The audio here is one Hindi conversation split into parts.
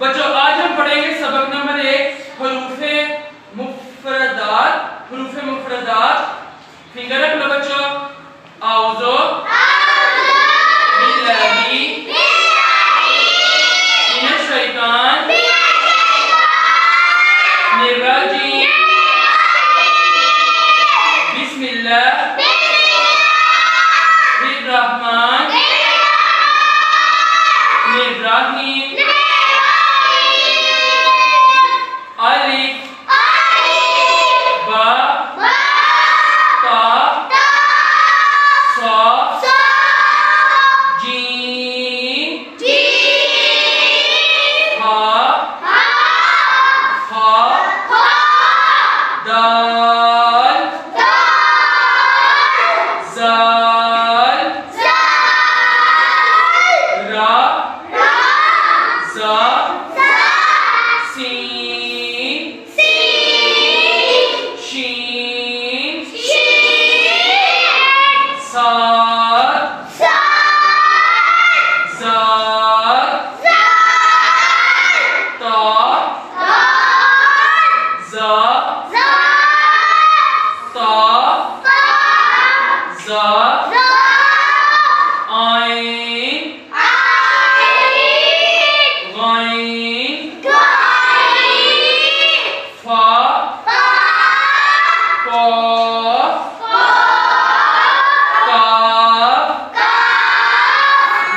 बच्चों आज हम पढ़ेंगे सबक नंबर 1 हरूफे मुफरदात। फिंगर रख लो बच्चों। आउज़ो बिल्लाहि मिनश शैतान निर्रजीम बिस्मिल्लाहिर्रहमानिर्रहीम अलिफ बा ता सा जीम हा दाल ज़ाल रा ज़ा सीन शीन साद ज़ाद ता ज़ा ता ज़ा आइन गाइन फा कॉफ काफ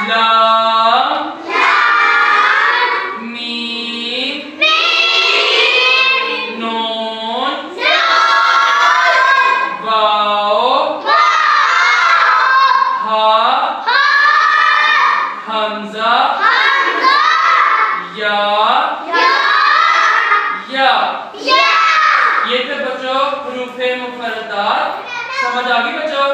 लाम मीम नून वाव हा हमजा या ये थे बच्चों हुरूफे मुफरदात। समझ आ गई बच्चों?